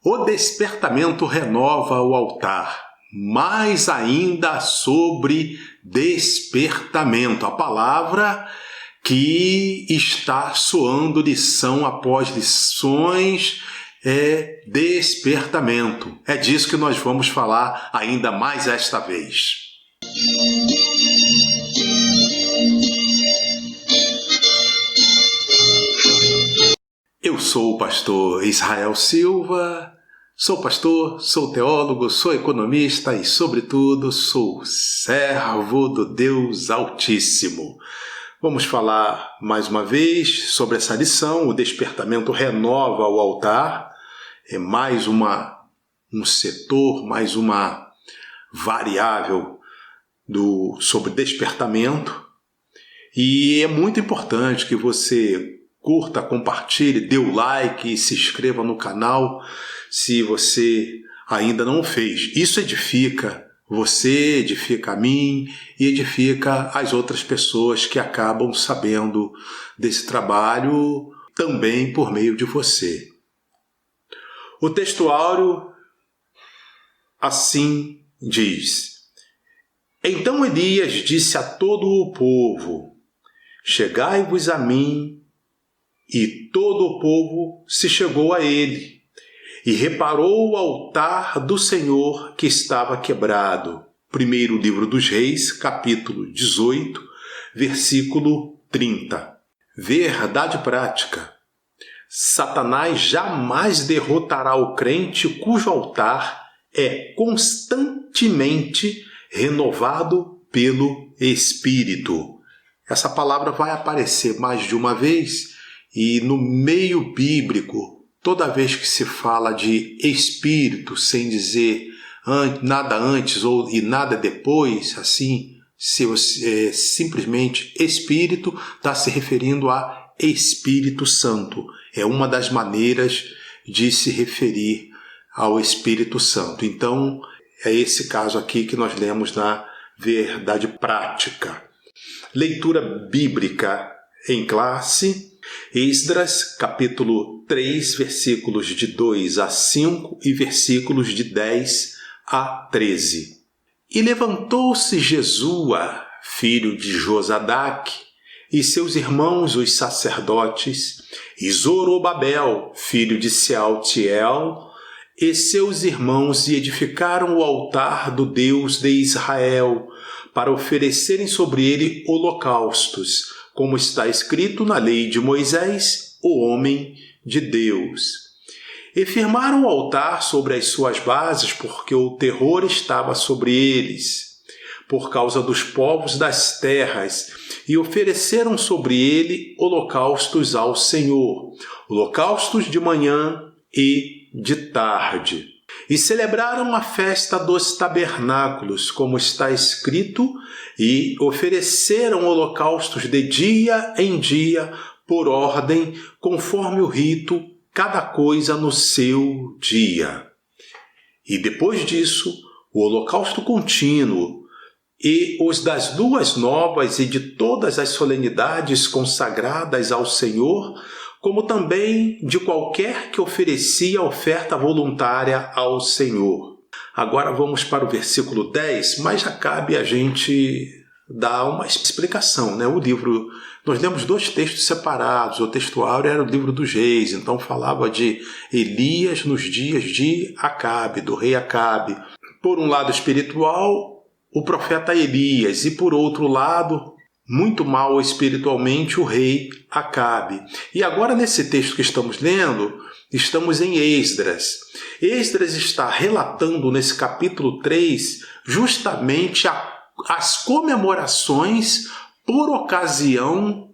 O despertamento renova o altar. Mais ainda sobre despertamento. A palavra que está soando lição após lições é despertamento. É disso que nós vamos falar ainda mais esta vez. Eu sou o pastor Israel Silva, sou pastor, sou teólogo, sou economista e, sobretudo, sou servo do Deus Altíssimo. Vamos falar mais uma vez sobre essa lição, o despertamento renova o altar. É mais um setor, mais uma variável sobre despertamento. E é muito importante que você curta, compartilhe, dê o like e se inscreva no canal se você ainda não o fez. Isso edifica você, edifica a mim e edifica as outras pessoas que acabam sabendo desse trabalho também por meio de você. O texto áureo assim diz: Então Elias disse a todo o povo: Chegai-vos a mim. E todo o povo se chegou a ele, e reparou o altar do Senhor que estava quebrado. Primeiro livro dos Reis, capítulo 18, versículo 30. Verdade prática. Satanás jamais derrotará o crente cujo altar é constantemente renovado pelo Espírito. Essa palavra vai aparecer mais de uma vez. E no meio bíblico, toda vez que se fala de espírito, sem dizer nada antes e nada depois, assim, simplesmente espírito, está se referindo a Espírito Santo. É uma das maneiras de se referir ao Espírito Santo. Então, é esse caso aqui que nós lemos na Verdade Prática. Leitura bíblica em classe. Esdras, capítulo 3, versículos de 2 a 5 e versículos de 10 a 13. E levantou-se Jesua, filho de Josadaque, e seus irmãos os sacerdotes, e Zorobabel, filho de Sealtiel, e seus irmãos, e edificaram o altar do Deus de Israel, para oferecerem sobre ele holocaustos, como está escrito na lei de Moisés, o homem de Deus. E firmaram o altar sobre as suas bases, porque o terror estava sobre eles, por causa dos povos das terras, e ofereceram sobre ele holocaustos ao Senhor, holocaustos de manhã e de tarde. E celebraram a festa dos tabernáculos, como está escrito, e ofereceram holocaustos de dia em dia, por ordem, conforme o rito, cada coisa no seu dia. E depois disso, o holocausto contínuo, e os das luas novas e de todas as solenidades consagradas ao Senhor, como também de qualquer que oferecia oferta voluntária ao Senhor. Agora vamos para o versículo 10, mas já cabe a gente dar uma explicação, né? Nós lemos dois textos separados. O texto áureo era o livro dos Reis, então falava de Elias nos dias de Acabe, do rei Acabe. Por um lado espiritual, o profeta Elias, e por outro lado, muito mal espiritualmente, o rei Acabe. E agora, nesse texto que estamos lendo, estamos em Esdras. Esdras está relatando nesse capítulo 3 justamente as comemorações por ocasião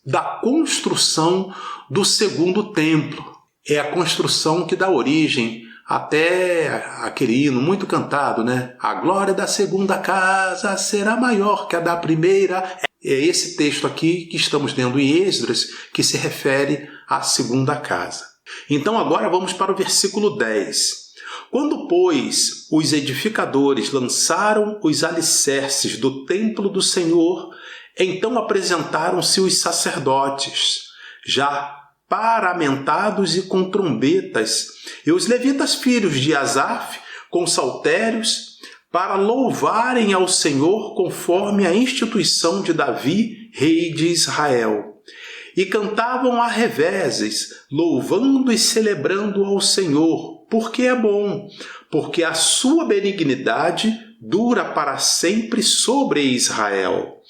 da construção do segundo templo. É a construção que dá origem até aquele hino muito cantado, né? A glória da segunda casa será maior que a da primeira. É esse texto aqui que estamos lendo em Esdras que se refere à segunda casa. Então agora vamos para o versículo 10. Quando, pois, os edificadores lançaram os alicerces do templo do Senhor, então apresentaram-se os sacerdotes, já paramentados e com trombetas, e os levitas filhos de Asaf com saltérios, para louvarem ao Senhor conforme a instituição de Davi, rei de Israel. E cantavam a reveses, louvando e celebrando ao Senhor, porque é bom, porque a sua benignidade dura para sempre sobre Israel.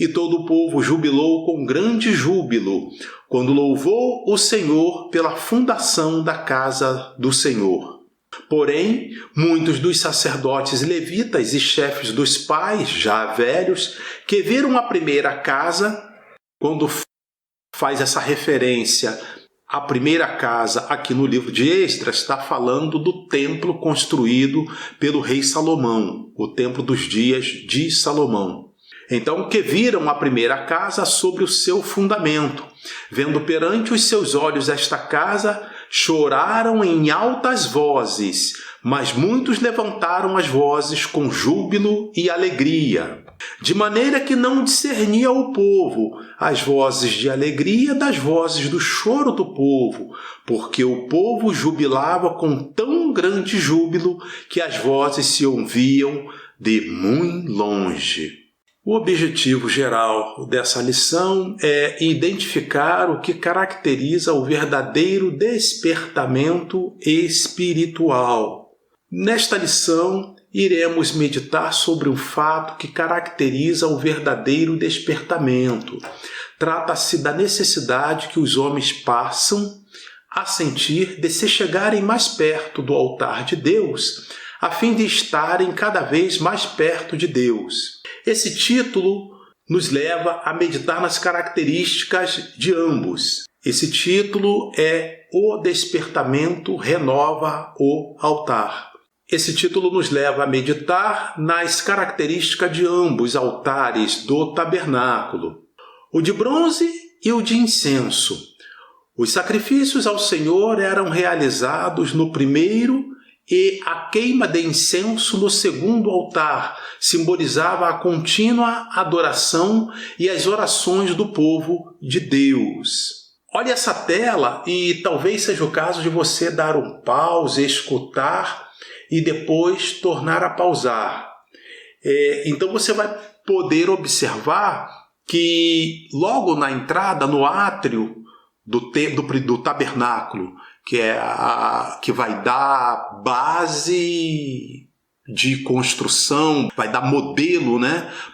E todo o povo jubilou com grande júbilo, quando louvou o Senhor pela fundação da casa do Senhor. Porém, muitos dos sacerdotes levitas e chefes dos pais, já velhos, que viram a primeira casa, quando faz essa referência à primeira casa aqui no livro de Esdras, está falando do templo construído pelo rei Salomão, o templo dos dias de Salomão. Então, que viram a primeira casa sobre o seu fundamento, vendo perante os seus olhos esta casa, choraram em altas vozes, mas muitos levantaram as vozes com júbilo e alegria, de maneira que não discernia o povo as vozes de alegria das vozes do choro do povo, porque o povo jubilava com tão grande júbilo que as vozes se ouviam de muito longe. O objetivo geral dessa lição é identificar o que caracteriza o verdadeiro despertamento espiritual. Nesta lição, iremos meditar sobre o fato que caracteriza o verdadeiro despertamento. Trata-se da necessidade que os homens passam a sentir de se chegarem mais perto do altar de Deus, a fim de estarem cada vez mais perto de Deus. Esse título nos leva a meditar nas características de ambos. Esse título é O Despertamento Renova o Altar. Esse título nos leva a meditar nas características de ambos altares do tabernáculo, o de bronze e o de incenso. Os sacrifícios ao Senhor eram realizados no primeiro e a queima de incenso no segundo altar simbolizava a contínua adoração e as orações do povo de Deus. Olhe essa tela e talvez seja o caso de você dar um pause, escutar e depois tornar a pausar. Então você vai poder observar que logo na entrada, no átrio do tabernáculo, que vai dar base de construção, vai dar modelo,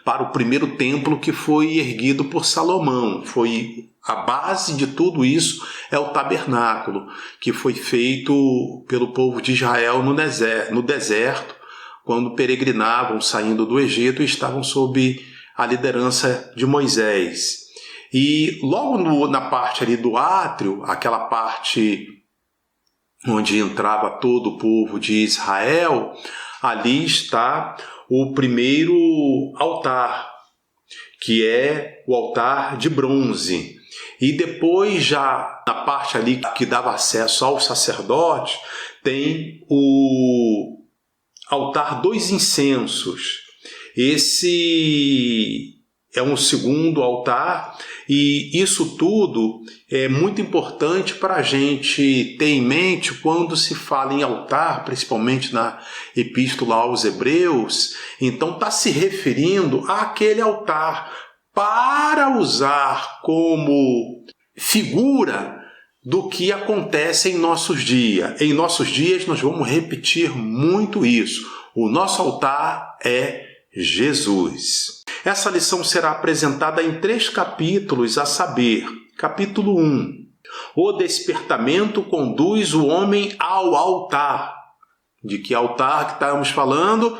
para o primeiro templo que foi erguido por Salomão. Foi a base de tudo isso é o tabernáculo, que foi feito pelo povo de Israel no deserto, quando peregrinavam saindo do Egito e estavam sob a liderança de Moisés. E logo na parte ali do átrio, aquela parte onde entrava todo o povo de Israel, ali está o primeiro altar, que é o altar de bronze. E depois, já na parte ali que dava acesso ao sacerdote, tem o altar dos incensos. Esse é um segundo altar, e isso tudo é muito importante para a gente ter em mente quando se fala em altar, principalmente na Epístola aos Hebreus. Então está se referindo àquele altar para usar como figura do que acontece em nossos dias. Em nossos dias nós vamos repetir muito isso. O nosso altar é Jesus. Essa lição será apresentada em 3 capítulos, a saber, capítulo 1. O despertamento conduz o homem ao altar. De que altar que estamos falando?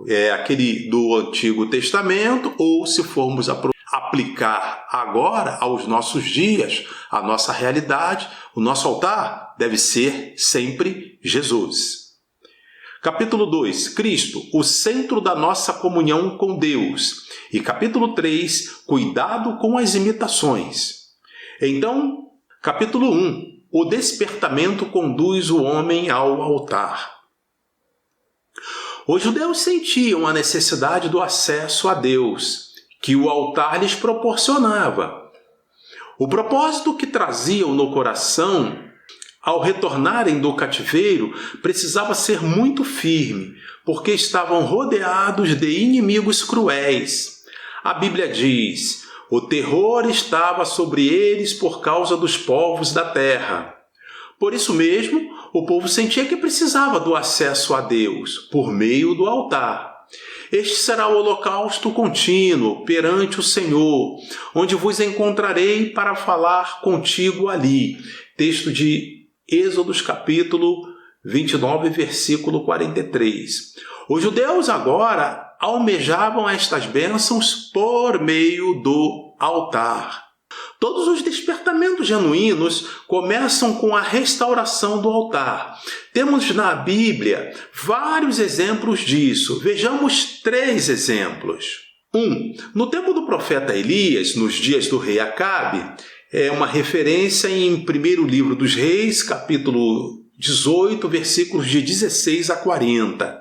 É aquele do Antigo Testamento, ou se formos aplicar agora aos nossos dias, a nossa realidade, o nosso altar deve ser sempre Jesus. Capítulo 2, Cristo, o centro da nossa comunhão com Deus. E capítulo 3, cuidado com as imitações. Então, capítulo 1, o despertamento conduz o homem ao altar. Os judeus sentiam a necessidade do acesso a Deus, que o altar lhes proporcionava. O propósito que traziam no coração ao retornarem do cativeiro precisava ser muito firme, porque estavam rodeados de inimigos cruéis. A Bíblia diz: o terror estava sobre eles por causa dos povos da terra. Por isso mesmo, o povo sentia que precisava do acesso a Deus por meio do altar. Este será o holocausto contínuo perante o Senhor, onde vos encontrarei para falar contigo ali. Texto de Êxodos capítulo 29, versículo 43. Os judeus agora almejavam estas bênçãos por meio do altar. Todos os despertamentos genuínos começam com a restauração do altar. Temos na Bíblia vários exemplos disso. Vejamos 3 exemplos. 1. No tempo do profeta Elias, nos dias do rei Acabe, é uma referência em 1º livro dos Reis, capítulo 18, versículos de 16 a 40.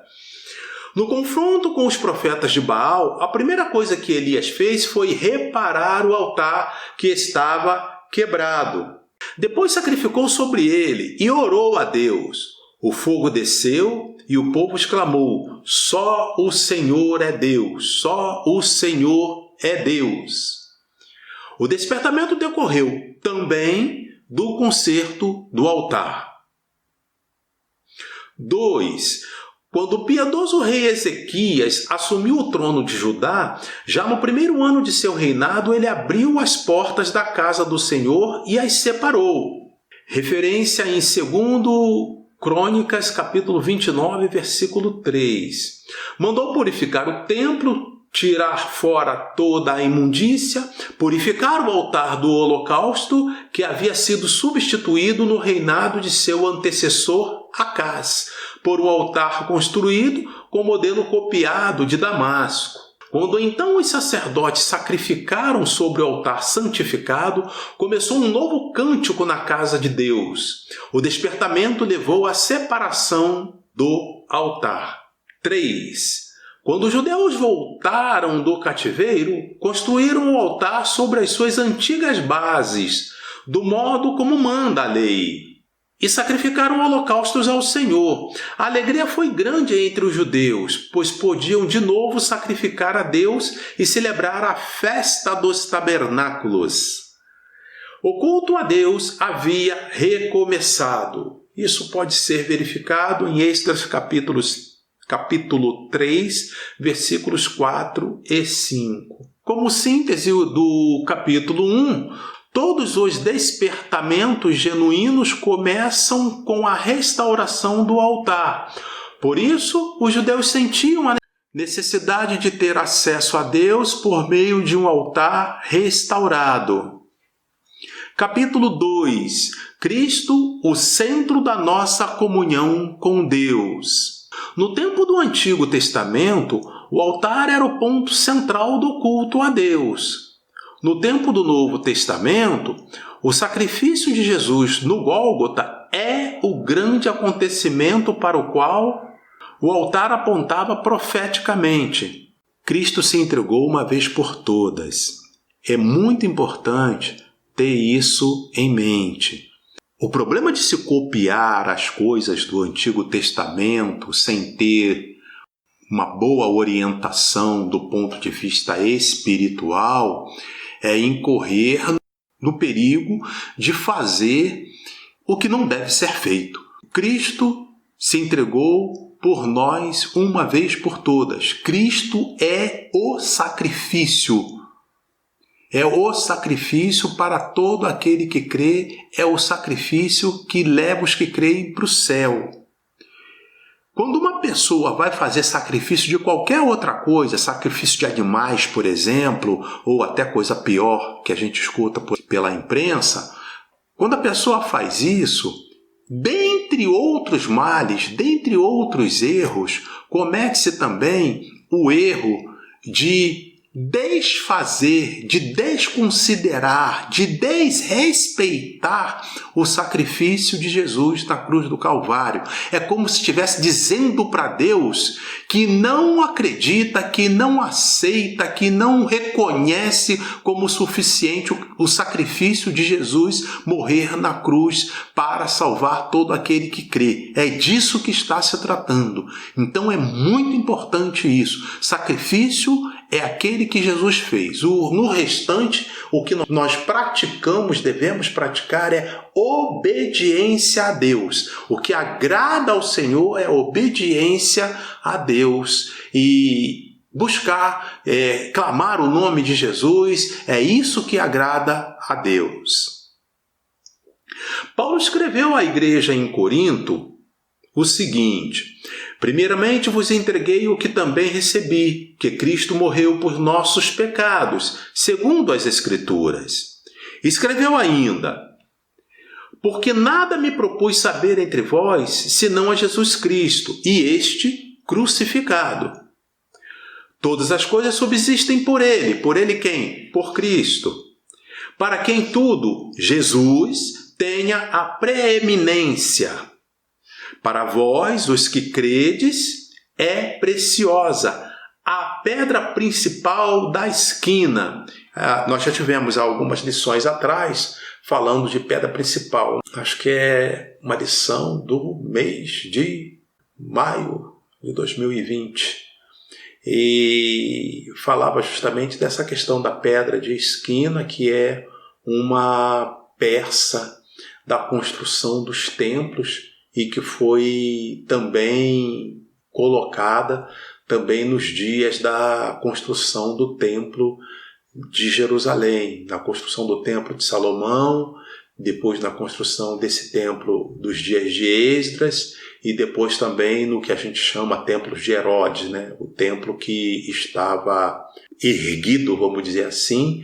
No confronto com os profetas de Baal, a primeira coisa que Elias fez foi reparar o altar que estava quebrado. Depois sacrificou sobre ele e orou a Deus. O fogo desceu e o povo exclamou: só o Senhor é Deus, só o Senhor é Deus. O despertamento decorreu também do conserto do altar. 2. Quando o piedoso rei Ezequias assumiu o trono de Judá, já no primeiro ano de seu reinado, ele abriu as portas da casa do Senhor e as separou. Referência em 2 Crônicas, capítulo 29, versículo 3. Mandou purificar o templo, tirar fora toda a imundícia, purificar o altar do holocausto que havia sido substituído no reinado de seu antecessor Acás, por um altar construído com modelo copiado de Damasco. Quando então os sacerdotes sacrificaram sobre o altar santificado, começou um novo cântico na casa de Deus. O despertamento levou à separação do altar. 3. Quando os judeus voltaram do cativeiro, construíram o altar sobre as suas antigas bases, do modo como manda a lei, e sacrificaram holocaustos ao Senhor. A alegria foi grande entre os judeus, pois podiam de novo sacrificar a Deus e celebrar a festa dos tabernáculos. O culto a Deus havia recomeçado. Isso pode ser verificado em Esdras capítulo 3, versículos 4 e 5. Como síntese do capítulo 1, todos os despertamentos genuínos começam com a restauração do altar. Por isso, os judeus sentiam a necessidade de ter acesso a Deus por meio de um altar restaurado. Capítulo 2. Cristo, o centro da nossa comunhão com Deus. No tempo do Antigo Testamento, o altar era o ponto central do culto a Deus. No tempo do Novo Testamento, o sacrifício de Jesus no Gólgota é o grande acontecimento para o qual o altar apontava profeticamente. Cristo se entregou uma vez por todas. É muito importante ter isso em mente. O problema de se copiar as coisas do Antigo Testamento sem ter uma boa orientação do ponto de vista espiritual é incorrer no perigo de fazer o que não deve ser feito. Cristo se entregou por nós uma vez por todas. Cristo é o sacrifício. É o sacrifício para todo aquele que crê, é o sacrifício que leva os que creem para o céu. Quando uma pessoa vai fazer sacrifício de qualquer outra coisa, sacrifício de animais, por exemplo, ou até coisa pior que a gente escuta pela imprensa, quando a pessoa faz isso, dentre outros males, dentre outros erros, comete-se também o erro de desfazer, de desconsiderar, de desrespeitar o sacrifício de Jesus na cruz do Calvário. É como se estivesse dizendo para Deus que não acredita, que não aceita, que não reconhece como suficiente o sacrifício de Jesus morrer na cruz para salvar todo aquele que crê. É disso que está se tratando. Então é muito importante isso. Sacrifício é aquele que Jesus fez. No restante, o que nós praticamos, devemos praticar, é obediência a Deus. O que agrada ao Senhor é obediência a Deus. E buscar, clamar o nome de Jesus, é isso que agrada a Deus. Paulo escreveu à igreja em Corinto o seguinte: primeiramente vos entreguei o que também recebi, que Cristo morreu por nossos pecados, segundo as Escrituras. Escreveu ainda: porque nada me propus saber entre vós, senão a Jesus Cristo, e este crucificado. Todas as coisas subsistem por ele quem? Por Cristo. Para quem tudo, Jesus, tenha a preeminência. Para vós, os que credes, é preciosa, a pedra principal da esquina. Nós já tivemos algumas lições atrás falando de pedra principal. Acho que é uma lição do mês de maio de 2020. E falava justamente dessa questão da pedra de esquina, que é uma peça da construção dos templos e que foi também colocada também nos dias da construção do templo de Jerusalém, na construção do templo de Salomão, depois na construção desse templo dos dias de Esdras e depois também no que a gente chama templo de Herodes, né? O templo que estava erguido, vamos dizer assim,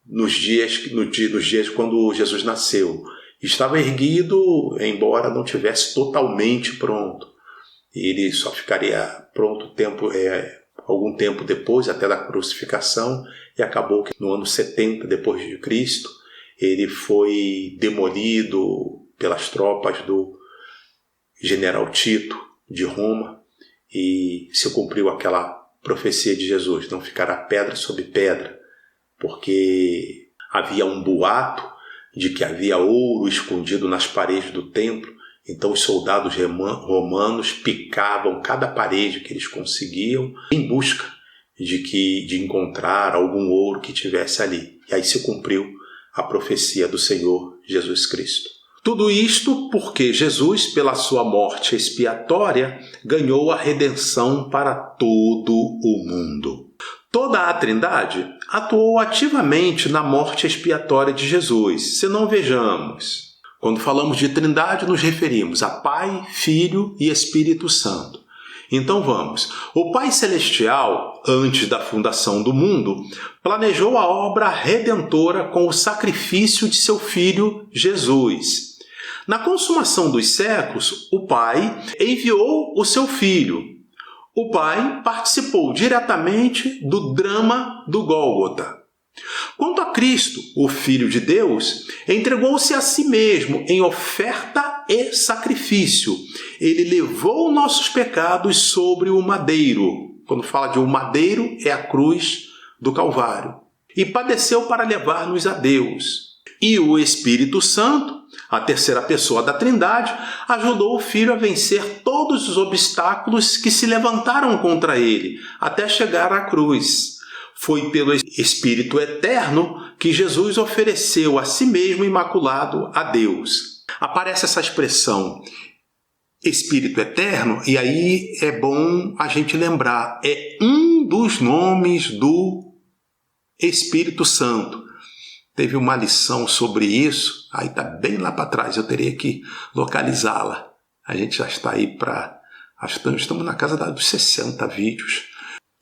nos dias quando Jesus nasceu. Estava erguido, embora não tivesse totalmente pronto. Ele só ficaria pronto algum tempo depois, até da crucificação, e acabou que no ano 70 depois de Cristo, ele foi demolido pelas tropas do general Tito de Roma e se cumpriu aquela profecia de Jesus: não ficará pedra sobre pedra, porque havia um boato de que havia ouro escondido nas paredes do templo. Então os soldados romanos picavam cada parede que eles conseguiam em busca de encontrar algum ouro que tivesse ali. E aí se cumpriu a profecia do Senhor Jesus Cristo. Tudo isto porque Jesus, pela sua morte expiatória, ganhou a redenção para todo o mundo. Toda a Trindade atuou ativamente na morte expiatória de Jesus. Se não vejamos, quando falamos de Trindade, nos referimos a Pai, Filho e Espírito Santo. Então vamos. O Pai Celestial, antes da fundação do mundo, planejou a obra redentora com o sacrifício de seu Filho Jesus. Na consumação dos séculos, o Pai enviou o seu Filho. O Pai participou diretamente do drama do Gólgota. Quanto a Cristo, o Filho de Deus, entregou-se a si mesmo em oferta e sacrifício. Ele levou nossos pecados sobre o madeiro. Quando fala de um madeiro, é a cruz do Calvário. E padeceu para levar-nos a Deus. E o Espírito Santo, a terceira pessoa da Trindade, ajudou o Filho a vencer todos os obstáculos que se levantaram contra ele, até chegar à cruz. Foi pelo Espírito Eterno que Jesus ofereceu a si mesmo imaculado a Deus. Aparece essa expressão Espírito Eterno, e aí é bom a gente lembrar, é um dos nomes do Espírito Santo. Teve uma lição sobre isso, aí está bem lá para trás, eu teria que localizá-la. A gente já está aí estamos na casa dos 60 vídeos.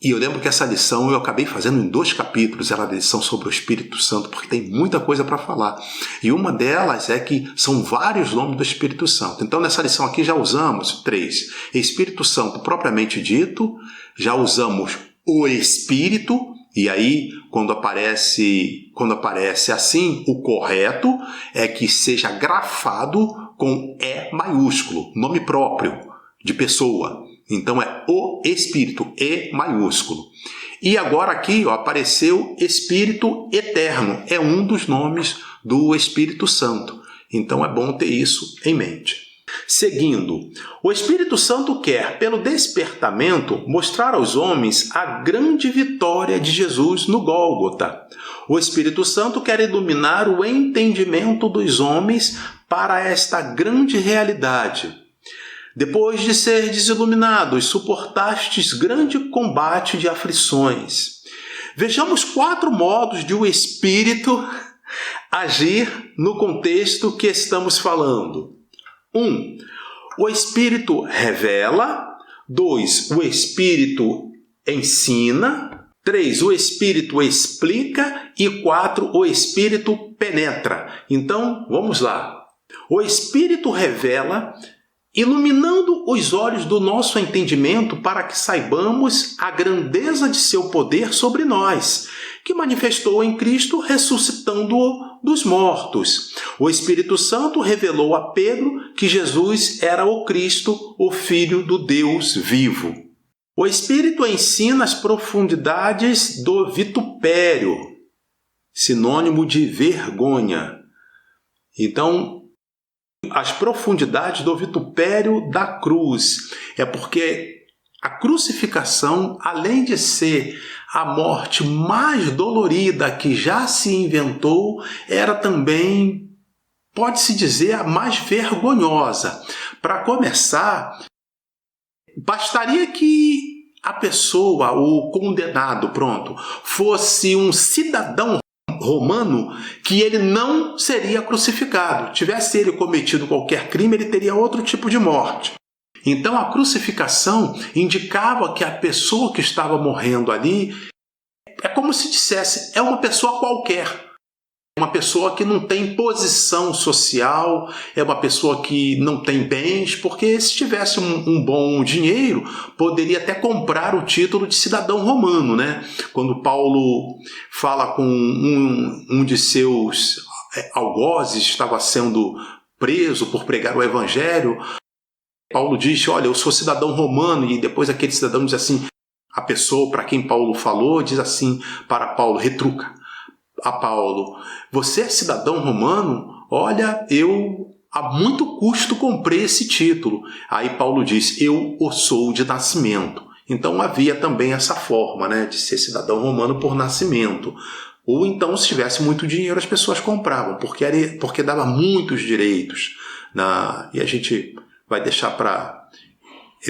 E eu lembro que essa lição eu acabei fazendo em 2 capítulos, era a lição sobre o Espírito Santo, porque tem muita coisa para falar. E uma delas é que são vários nomes do Espírito Santo. Então nessa lição aqui já usamos 3. Espírito Santo propriamente dito, já usamos o Espírito, E aí, quando aparece assim, o correto é que seja grafado com E maiúsculo, nome próprio de pessoa. Então é o Espírito, E maiúsculo. E agora aqui apareceu Espírito Eterno, é um dos nomes do Espírito Santo. Então é bom ter isso em mente. Seguindo, o Espírito Santo quer, pelo despertamento, mostrar aos homens a grande vitória de Jesus no Gólgota. O Espírito Santo quer iluminar o entendimento dos homens para esta grande realidade. Depois de seres iluminados, suportastes grande combate de aflições. Vejamos 4 modos de o Espírito agir no contexto que estamos falando. 1. O Espírito revela. 2. O Espírito ensina. 3. O Espírito explica. E 4. O Espírito penetra. Então, vamos lá. O Espírito revela, iluminando os olhos do nosso entendimento para que saibamos a grandeza de seu poder sobre nós, que manifestou em Cristo ressuscitando-o dos mortos. O Espírito Santo revelou a Pedro que Jesus era o Cristo, o Filho do Deus vivo. O Espírito ensina as profundidades do vitupério, sinônimo de vergonha. Então, as profundidades do vitupério da cruz. É porque a crucificação, além de ser a morte mais dolorida que já se inventou, era também, pode-se dizer, a mais vergonhosa. Para começar, bastaria que a pessoa, o condenado, fosse um cidadão romano, que ele não seria crucificado. Tivesse ele cometido qualquer crime, ele teria outro tipo de morte. Então a crucificação indicava que a pessoa que estava morrendo ali é como se dissesse, é uma pessoa qualquer. Uma pessoa que não tem posição social, é uma pessoa que não tem bens, porque se tivesse um bom dinheiro, poderia até comprar o título de cidadão romano, né? Quando Paulo fala com um de seus algozes, estava sendo preso por pregar o evangelho, Paulo diz, olha, eu sou cidadão romano, e depois aquele cidadão diz assim, a pessoa para quem Paulo falou, diz assim para Paulo, retruca a Paulo, você é cidadão romano? Olha, eu a muito custo comprei esse título. Aí Paulo diz, eu o sou de nascimento. Então havia também essa forma, né, de ser cidadão romano por nascimento. Ou então, se tivesse muito dinheiro, as pessoas compravam, porque dava muitos direitos. E a gente vai deixar para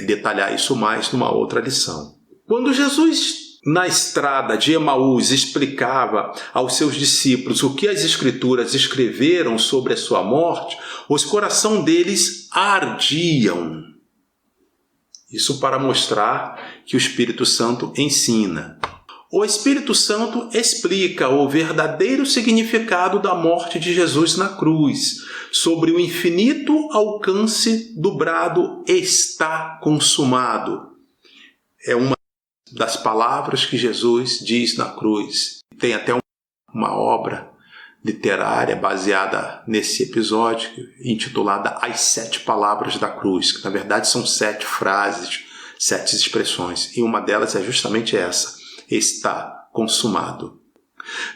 detalhar isso mais numa outra lição. Quando Jesus, na estrada de Emaús, explicava aos seus discípulos o que as Escrituras escreveram sobre a sua morte, os corações deles ardiam. Isso para mostrar que o Espírito Santo ensina. O Espírito Santo explica o verdadeiro significado da morte de Jesus na cruz, sobre o infinito alcance do brado está consumado. É uma das palavras que Jesus diz na cruz. Tem até uma obra literária baseada nesse episódio, intitulada As 7 Palavras da Cruz, que na verdade são 7 frases, 7 expressões, e uma delas é justamente essa, está consumado.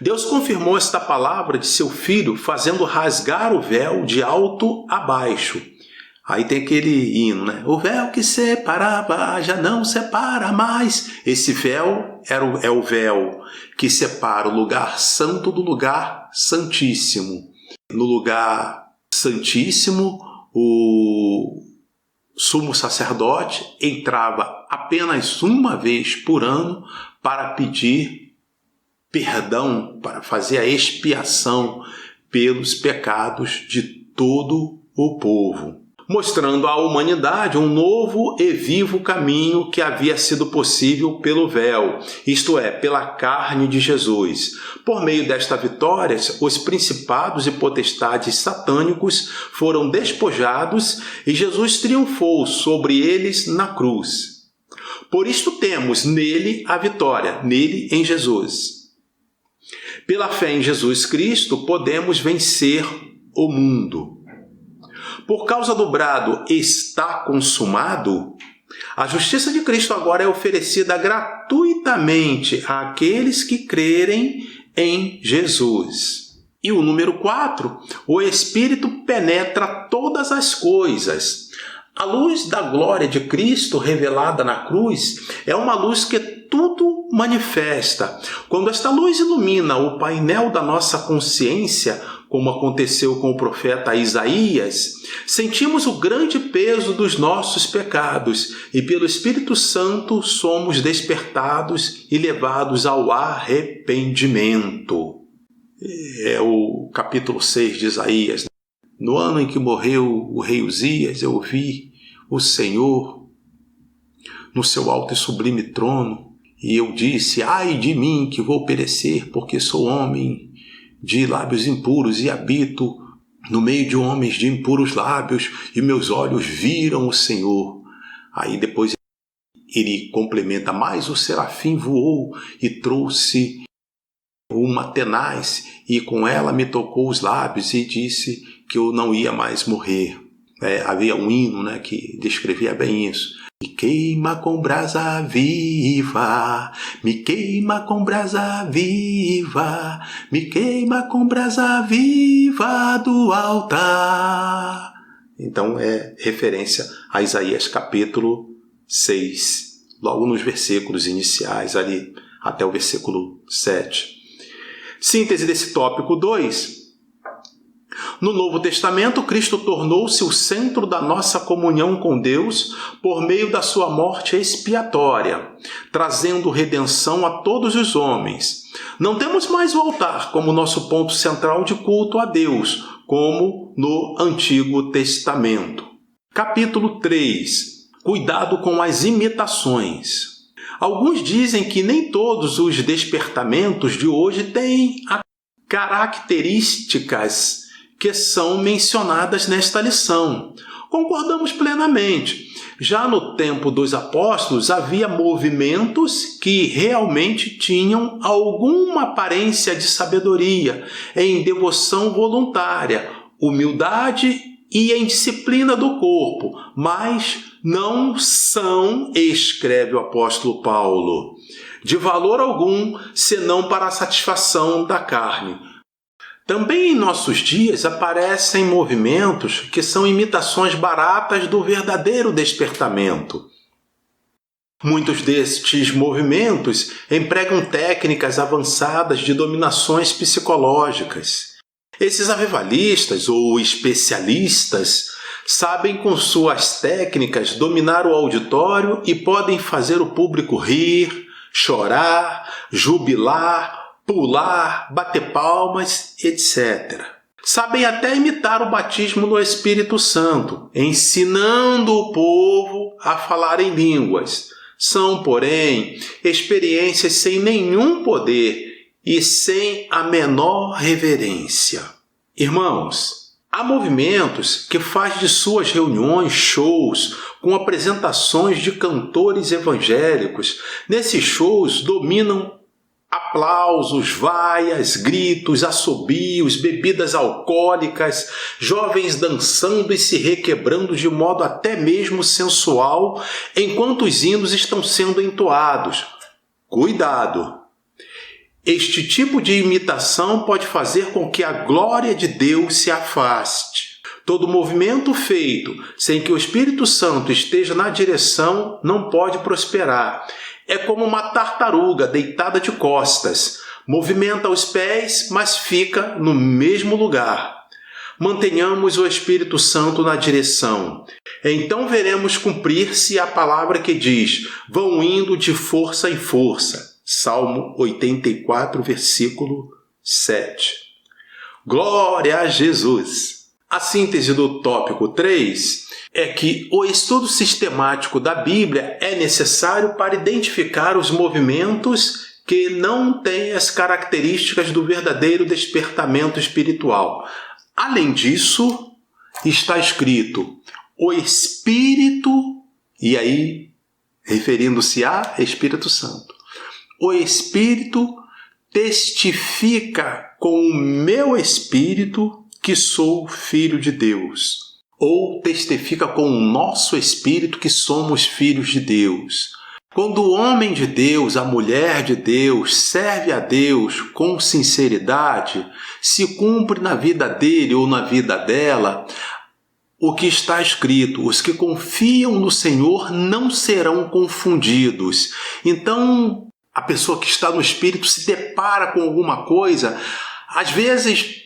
Deus confirmou esta palavra de seu Filho, fazendo rasgar o véu de alto a baixo. Aí tem aquele hino, né? O véu que separava já não separa mais. Esse véu é o véu que separa o lugar santo do lugar santíssimo. No lugar santíssimo, o sumo sacerdote entrava apenas uma vez por ano para pedir perdão, para fazer a expiação pelos pecados de todo o povo, mostrando à humanidade um novo e vivo caminho que havia sido possível pelo véu, isto é, pela carne de Jesus. Por meio desta vitória, os principados e potestades satânicos foram despojados e Jesus triunfou sobre eles na cruz. Por isto temos nele a vitória, nele em Jesus. Pela fé em Jesus Cristo, podemos vencer o mundo. Por causa do brado "está consumado", a justiça de Cristo agora é oferecida gratuitamente àqueles que crerem em Jesus. E o número 4, o Espírito penetra todas as coisas. A luz da glória de Cristo revelada na cruz é uma luz que tudo manifesta. Quando esta luz ilumina o painel da nossa consciência, como aconteceu com o profeta Isaías, sentimos o grande peso dos nossos pecados e pelo Espírito Santo somos despertados e levados ao arrependimento. É o capítulo 6 de Isaías. No ano em que morreu o rei Uzias, eu vi o Senhor no seu alto e sublime trono, e eu disse: ai de mim que vou perecer, porque sou homem de lábios impuros e habito no meio de homens de impuros lábios, e meus olhos viram o Senhor. Aí depois ele complementa: mas o serafim voou e trouxe uma tenaz, e com ela me tocou os lábios e disse que eu não ia mais morrer. Havia um hino, que descrevia bem isso. Me queima com brasa viva, me queima com brasa viva, me queima com brasa viva do altar. Então é referência a Isaías capítulo 6, logo nos versículos iniciais ali, até o versículo 7. Síntese desse tópico 2. No Novo Testamento, Cristo tornou-se o centro da nossa comunhão com Deus por meio da sua morte expiatória, trazendo redenção a todos os homens. Não temos mais o altar como nosso ponto central de culto a Deus, como no Antigo Testamento. Capítulo 3. Cuidado com as imitações. Alguns dizem que nem todos os despertamentos de hoje têm características que são mencionadas nesta lição. Concordamos plenamente. Já no tempo dos apóstolos, havia movimentos que realmente tinham alguma aparência de sabedoria, em devoção voluntária, humildade e em disciplina do corpo, mas não são, escreve o apóstolo Paulo, de valor algum, senão para a satisfação da carne. Também em nossos dias aparecem movimentos que são imitações baratas do verdadeiro despertamento. Muitos destes movimentos empregam técnicas avançadas de dominações psicológicas. Esses avivalistas ou especialistas sabem com suas técnicas dominar o auditório e podem fazer o público rir, chorar, jubilar, pular, bater palmas, etc. Sabem até imitar o batismo no Espírito Santo, ensinando o povo a falar em línguas. São, porém, experiências sem nenhum poder e sem a menor reverência. Irmãos, há movimentos que faz de suas reuniões shows com apresentações de cantores evangélicos. Nesses shows dominam aplausos, vaias, gritos, assobios, bebidas alcoólicas, jovens dançando e se requebrando de modo até mesmo sensual, enquanto os hinos estão sendo entoados. Cuidado! Este tipo de imitação pode fazer com que a glória de Deus se afaste. Todo movimento feito sem que o Espírito Santo esteja na direção não pode prosperar. É como uma tartaruga deitada de costas. Movimenta os pés, mas fica no mesmo lugar. Mantenhamos o Espírito Santo na direção. Então veremos cumprir-se a palavra que diz: vão indo de força em força. Salmo 84, versículo 7. Glória a Jesus! A síntese do tópico 3 é que o estudo sistemático da Bíblia é necessário para identificar os movimentos que não têm as características do verdadeiro despertamento espiritual. Além disso, está escrito: o Espírito, e aí referindo-se a Espírito Santo. O Espírito testifica com o meu espírito que sou filho de Deus. Ou testifica com o nosso espírito que somos filhos de Deus. Quando o homem de Deus, a mulher de Deus, serve a Deus com sinceridade, se cumpre na vida dele ou na vida dela o que está escrito: os que confiam no Senhor não serão confundidos. Então, a pessoa que está no Espírito se depara com alguma coisa, às vezes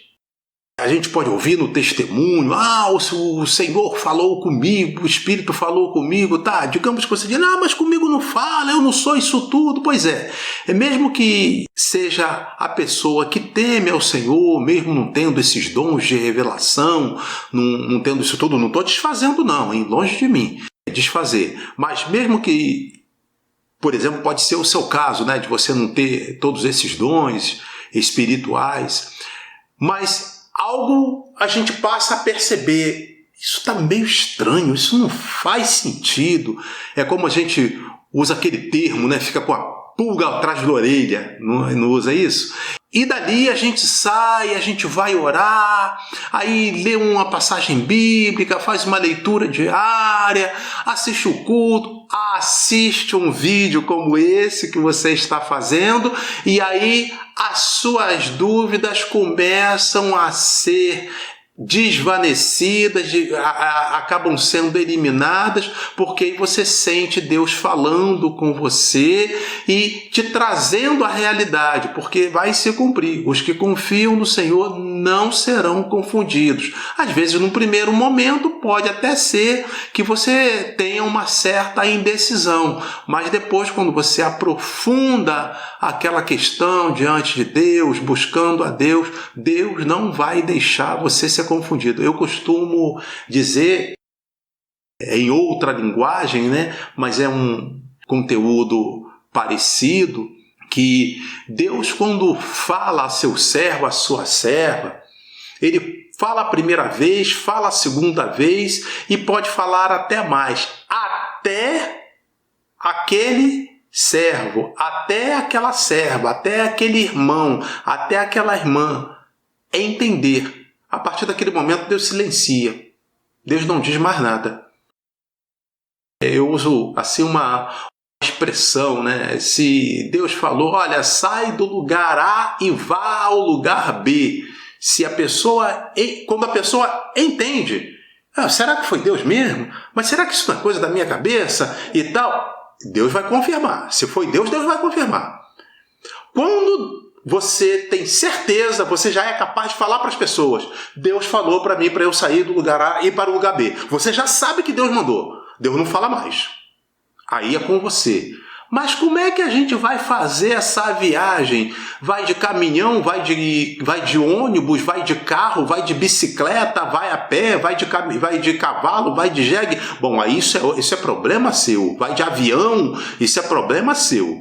a gente pode ouvir no testemunho: o Senhor falou comigo, o Espírito falou comigo, tá? Digamos que você diz: mas comigo não fala, eu não sou isso tudo. Pois é mesmo que seja a pessoa que teme ao Senhor, mesmo não tendo esses dons de revelação, não tendo isso tudo, não estou desfazendo não, hein? Longe de mim desfazer, mas mesmo que, por exemplo, pode ser o seu caso, né, de você não ter todos esses dons espirituais, mas algo a gente passa a perceber: isso está meio estranho, isso não faz sentido. É como a gente usa aquele termo, né? Fica com a pulga atrás da orelha, não usa isso? E dali a gente sai, a gente vai orar, aí lê uma passagem bíblica, faz uma leitura diária, assiste o culto, assiste um vídeo como esse que você está fazendo, e aí as suas dúvidas começam a ser desvanecidas, acabam sendo eliminadas, porque aí você sente Deus falando com você e te trazendo a realidade, porque vai se cumprir. Os que confiam no Senhor não serão confundidos. Às vezes, num primeiro momento, pode até ser que você tenha uma certa indecisão, mas depois, quando você aprofunda aquela questão diante de Deus, buscando a Deus, Deus não vai deixar você ser confundido. Eu costumo dizer, em outra linguagem, né, mas é um conteúdo parecido, que Deus, quando fala a seu servo, a sua serva, ele fala a primeira vez, fala a segunda vez e pode falar até mais, até aquele servo, até aquela serva, até aquele irmão, até aquela irmã entender. A partir daquele momento, Deus silencia. Deus não diz mais nada. Eu uso assim uma expressão, né? Se Deus falou: olha, sai do lugar A e vá ao lugar B. Quando a pessoa entende: será que foi Deus mesmo? Mas será que isso não é coisa da minha cabeça? E tal. Deus vai confirmar. Se foi Deus, Deus vai confirmar. Quando você tem certeza, você já é capaz de falar para as pessoas: Deus falou para mim para eu sair do lugar A e ir para o lugar B. Você já sabe que Deus mandou. Deus não fala mais. Aí é com você. Mas como é que a gente vai fazer essa viagem? Vai de caminhão, vai de ônibus, vai de carro, vai de bicicleta, vai a pé, vai de cavalo, vai de jegue? Bom, aí isso é problema seu. Vai de avião, isso é problema seu.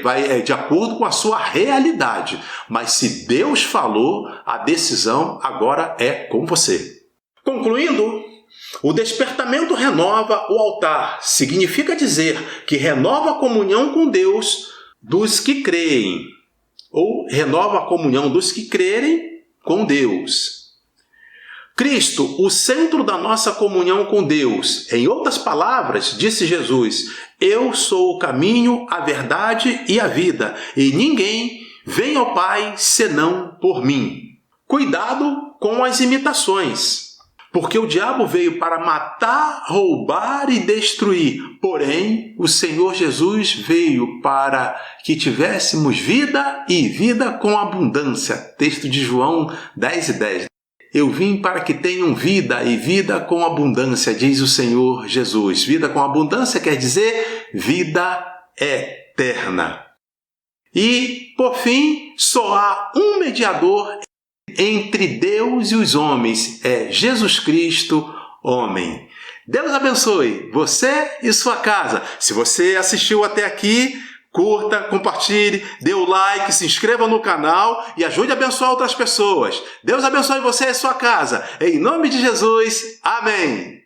Vai de acordo com a sua realidade. Mas se Deus falou, a decisão agora é com você. Concluindo, o despertamento renova o altar. Significa dizer que renova a comunhão com Deus dos que creem. Ou renova a comunhão dos que crerem com Deus. Cristo, o centro da nossa comunhão com Deus. Em outras palavras, disse Jesus: eu sou o caminho, a verdade e a vida, e ninguém vem ao Pai senão por mim. Cuidado com as imitações, porque o diabo veio para matar, roubar e destruir. Porém, o Senhor Jesus veio para que tivéssemos vida e vida com abundância. Texto de João 10:10. Eu vim para que tenham vida e vida com abundância, diz o Senhor Jesus. Vida com abundância quer dizer vida eterna. E, por fim, só há um mediador entre Deus e os homens, é Jesus Cristo, homem. Deus abençoe você e sua casa. Se você assistiu até aqui, curta, compartilhe, dê o like, se inscreva no canal e ajude a abençoar outras pessoas. Deus abençoe você e sua casa. Em nome de Jesus, amém.